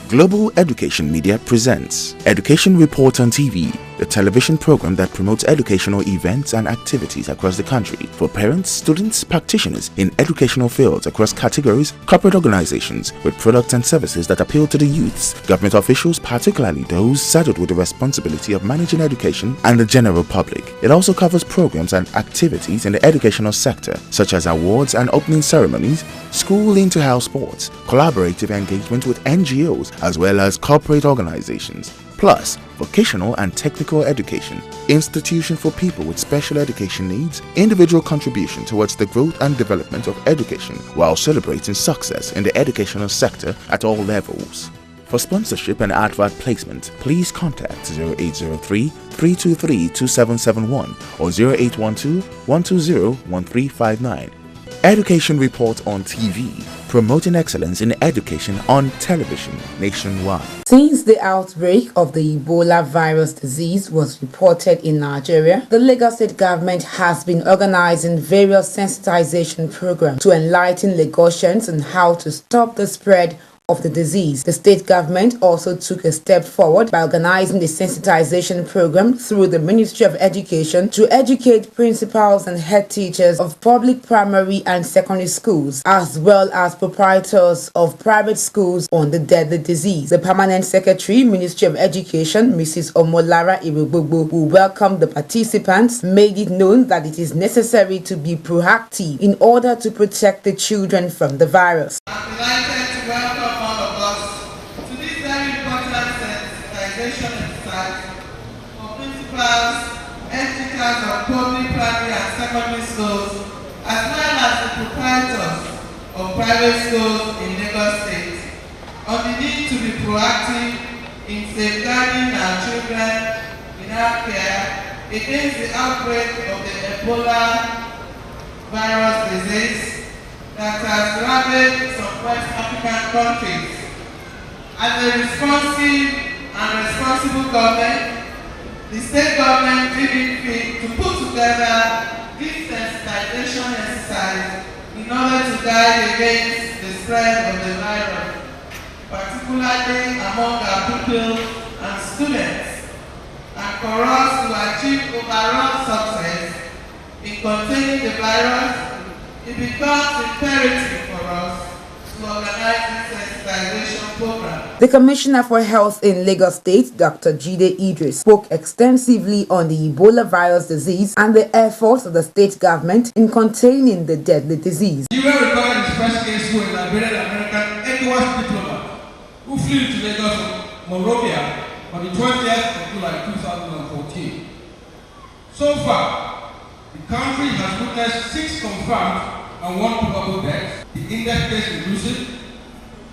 Global Education Media presents Education Report on TV, the television program that promotes educational events and activities across the country for parents, students, practitioners in educational fields across categories, corporate organizations with products and services that appeal to the youths, government officials, particularly those saddled with the responsibility of managing education, and the general public. It also covers programs and activities in the educational sector, such as awards and opening ceremonies, school inter-house sports, collaborative engagement with NGOs, as well as corporate organizations, plus vocational and technical education, institution for people with special education needs, individual contribution towards the growth and development of education while celebrating success in the educational sector at all levels. For sponsorship and advert placement, please contact 0803 323 2771 or 0812 120 1359. Education Report on TV, promoting excellence in education on television nationwide. Since the outbreak of the Ebola virus disease was reported in Nigeria, the Lagos State government has been organizing various sensitization programs to enlighten Lagosians on how to stop the spread of the disease. The state government also took a step forward by organizing the sensitization program through the Ministry of Education to educate principals and head teachers of public primary and secondary schools, as well as proprietors of private schools on the deadly disease. The Permanent Secretary, Ministry of Education, Mrs. Omolara Irugbogbo, who welcomed the participants, made it known that it is necessary to be proactive in order to protect the children from the virus. I'm delighted to welcome all of us to this very important sensitization exercise for principals and teachers of public, primary and secondary schools, as well as the proprietors of private schools in Lagos State, on the need to be proactive in safeguarding our children in our care against the outbreak of the Ebola virus disease that has ravaged some West African countries. As a responsive and responsible government, the state government did fit to put together this sensitization exercise in order to guide against the spread of the virus, particularly among our pupils and students, and for us to achieve overall success in containing the virus. It becomes imperative for us to organize this sensitization program. The Commissioner for Health in Lagos State, Dr. Jide Idris, spoke extensively on the Ebola virus disease and the efforts of the state government in containing the deadly disease. You will recover his first case who is a Liberian American ECOWAS diplomat who flew to Lagos from Monrovia on the 20th of July 2014. So far, the country has witnessed 6 confirmed and 1 probable death. The index case inclusive,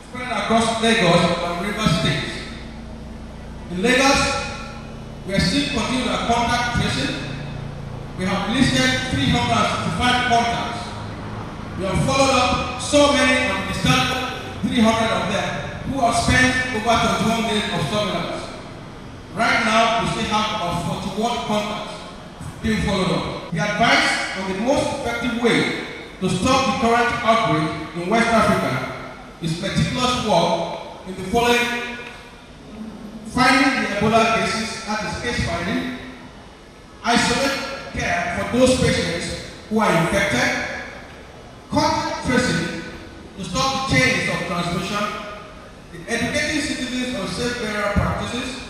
spread across Lagos and River States. In Lagos, we are still continuing our contact tracing. We have listed 365 contacts. We have followed up so many and discovered 300 of them who have spent over 21 days of surveillance. Right now, we still have about 41 contacts being followed up. The advice on the most effective way to stop the current outbreak in West Africa is meticulous work in the following: finding the Ebola cases, that is case finding, isolate care for those patients who are infected, contact tracing to stop the chains of transmission, educating citizens on safe burial practices,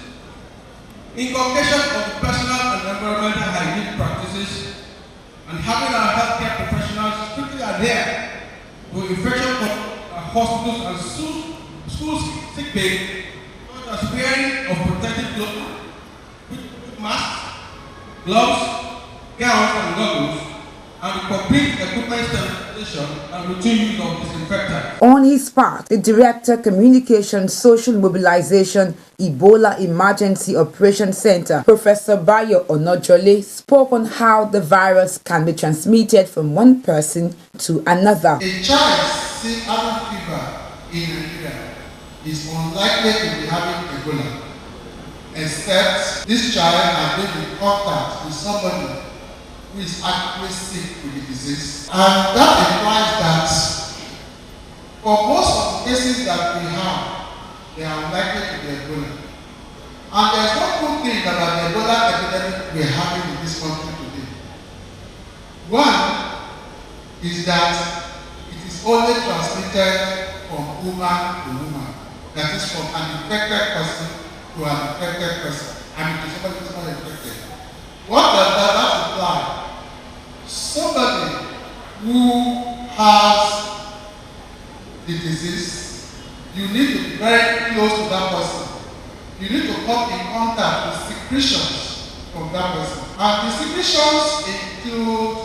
inculcation of personal and environmental hygiene practices, and having our healthcare professionals strictly adhere to infection hospitals and schools sick bay, such as wearing of protective clothing, masks, gloves, gowns, and goggles, and complete equipment sterilization and routine use of disinfectant. On his part, the Director, Communication, Social Mobilization, Ebola Emergency Operations Center, Professor Bayo Onojole, spoke on how the virus can be transmitted from one person to another. A child still having fever in Nigeria is unlikely to be having Ebola, except this child has been in contact with somebody who is actually sick with the disease. And that implies that for most of the cases that we have they are unlikely to be Ebola. And there's one good thing about the Ebola epidemic we're having in this country today. One is that it is only transmitted from woman to woman. That is from an infected person to an infected person. And it is somebody who is not infected. What does that imply? Somebody who has the disease, you need to be very close to that person. You need to come in contact with secretions from that person. And the secretions include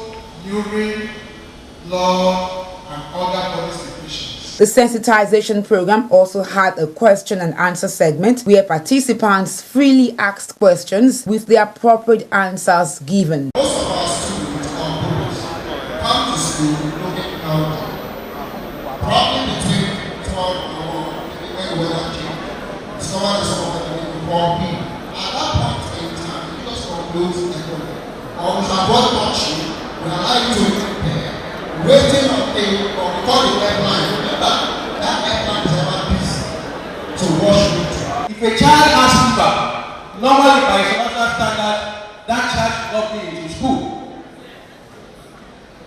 urine, blood, and other body secretions. The sensitization program also had a question and answer segment where participants freely asked questions with the appropriate answers given. Most of our students and boys come to school looking healthy. Probably between 12 and 1 when the weather changes. Someone is something wrong. At that point in time, you just conclude everything. Or we have one country, we allow you to prepare, waiting on a or before the airline. Remember, that airline is about peace to wash with. If a child has fever, normally by international standard, that child should not be in school.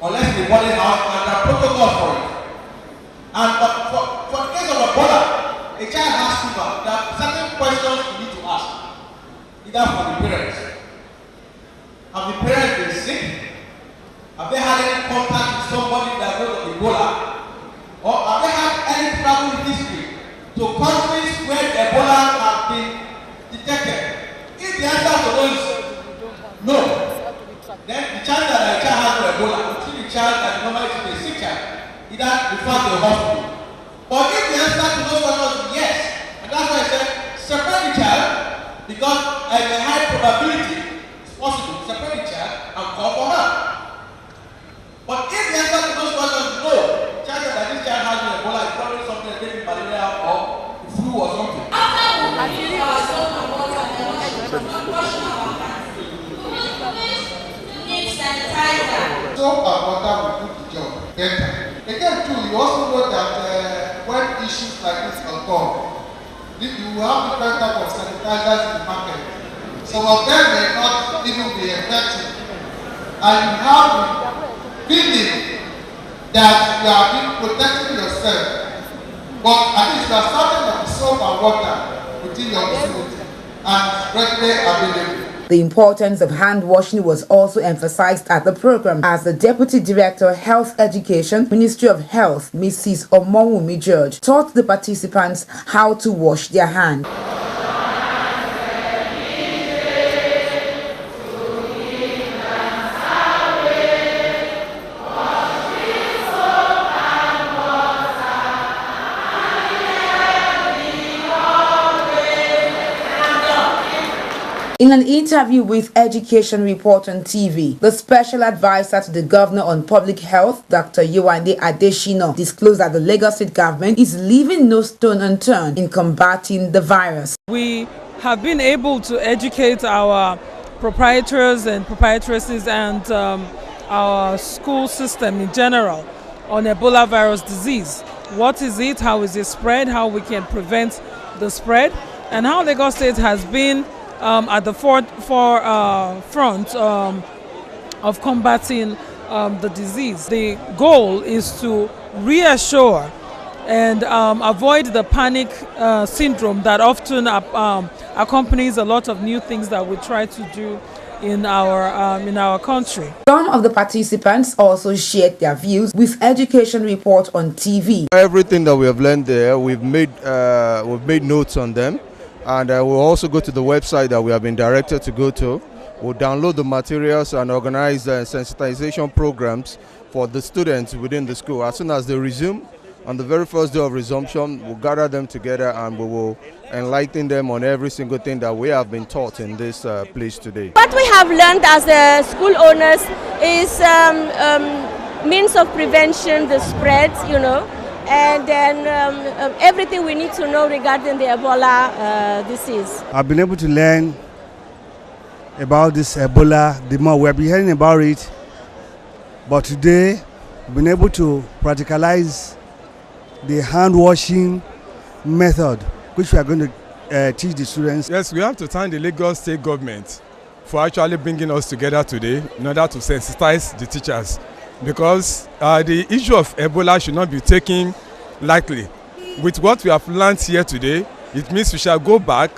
Unless the body has a protocol for it. And for the case of Ebola, a child has fever, there are certain questions you need to ask. Either for the parents. Have the parents been sick? Have they had any contact with somebody that knows of Ebola? Or have they had any travel history to countries where Ebola has been detected? If the answer to those is no, then the chance that a child has Ebola until the child that normally is a sick child, either refer to a hospital. But if the answer to those questions is yes, and that's why I said separate the child, because at a high probability it's possible to separate the child and call for her. But if the answer to those questions is no, chances that this child has Ebola is probably something like maybe malaria or flu or something. Soap and water will do the job better. Again, too, you also know that when issues like this occur, you will have different types of sanitizers in the market. Some of them may not even be effective. And you have the feeling that you are being protecting yourself. But at least you are starting with soap and water within your vicinity and readily available. The importance of hand washing was also emphasized at the program as the Deputy Director of Health Education, Ministry of Health, Mrs. Omowumi George, taught the participants how to wash their hands. In an interview with Education Report on TV, the Special Advisor to the Governor on Public Health, Dr. Yewande Adeshina, disclosed that the Lagos State government is leaving no stone unturned in combating the virus. We have been able to educate our proprietors and proprietresses and our school system in general on Ebola virus disease. What is it? How is it spread? How we can prevent the spread? And how Lagos State has been at the front of combating the disease. The goal is to reassure and avoid the panic syndrome that often accompanies a lot of new things that we try to do in our country. Some of the participants also shared their views with Education Report on TV. Everything that we have learned there, we've made notes on them. And we'll also go to the website that we have been directed to go to. We'll download the materials and organize the sensitization programs for the students within the school. As soon as they resume, on the very first day of resumption, we'll gather them together and we will enlighten them on every single thing that we have been taught in this place today. What we have learned as the school owners is means of prevention, the spread, and then everything we need to know regarding the Ebola disease. I've been able to learn about this Ebola. The more we've been hearing about it, but today we've been able to practicalize the hand washing method which we are going to teach the students. Yes, we have to thank the Lagos State government for actually bringing us together today in order to sensitize the teachers, because the issue of Ebola should not be taken lightly. With what we have learned here today, it means we shall go back,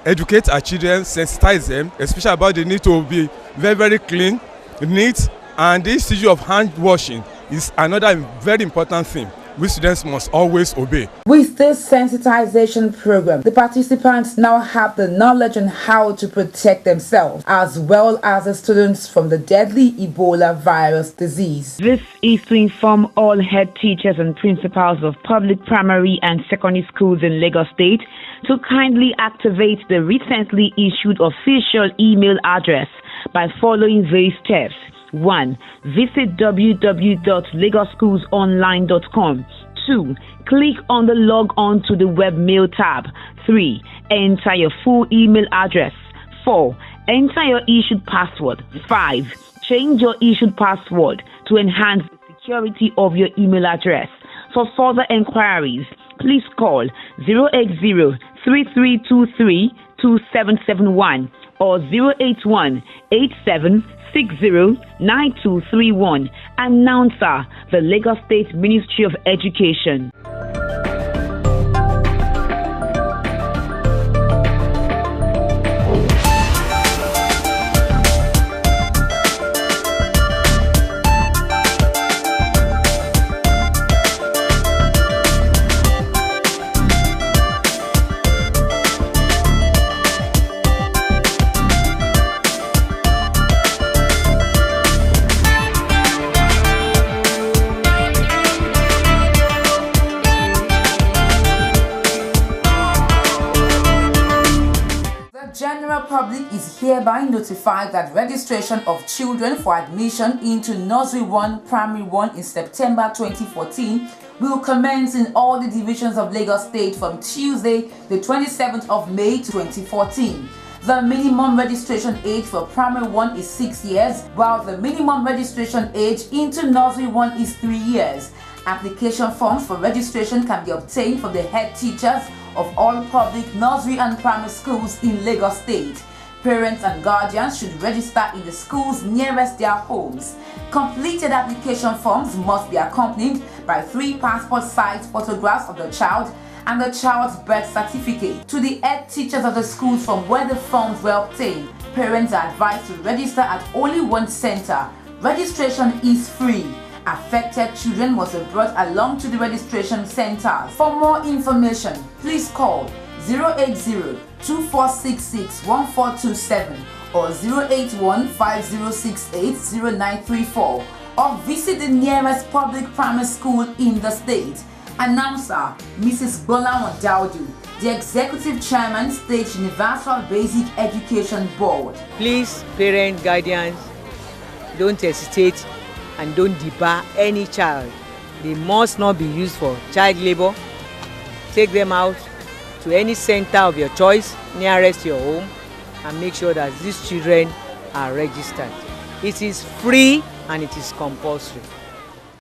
educate our children, sensitize them, especially about the need to be very, very clean, neat, and this issue of hand washing is another very important thing which students must always obey. With this sensitization program, the participants now have the knowledge on how to protect themselves, as well as the students from the deadly Ebola virus disease. This is to inform all head teachers and principals of public primary and secondary schools in Lagos State to kindly activate the recently issued official email address by following these steps. 1. Visit www.lagosschoolsonline.com. 2. Click on the log on to the web mail tab. 3. Enter your full email address. 4. Enter your issued password. 5. Change your issued password to enhance the security of your email address. For further enquiries, please call 080-3323-2771 or 081-8760-9231. Announcer, the Lagos State Ministry of Education. The general public is hereby notified that registration of children for admission into Nursery 1, Primary 1 in September 2014 will commence in all the divisions of Lagos State from Tuesday, the 27th of May 2014. The minimum registration age for Primary 1 is 6 years, while the minimum registration age into Nursery 1 is 3 years. Application forms for registration can be obtained from the head teachers of all public nursery and primary schools in Lagos State. Parents and guardians should register in the schools nearest their homes. Completed application forms must be accompanied by 3 passport-sized photographs of the child and the child's birth certificate. To the head teachers of the schools from where the forms were obtained, parents are advised to register at only one center. Registration is free. Affected children must be brought along to the registration centers. For more information, please call 080-2466-1427 or 081-5068-0934 or visit the nearest public primary school in the state. Announcer, Mrs. Bola Daudu, the Executive Chairman, State Universal Basic Education Board. Please, parents, guardians, don't hesitate and don't debar any child. They must not be used for child labor. Take them out to any center of your choice nearest your home and make sure that these children are registered. It is free and it is compulsory.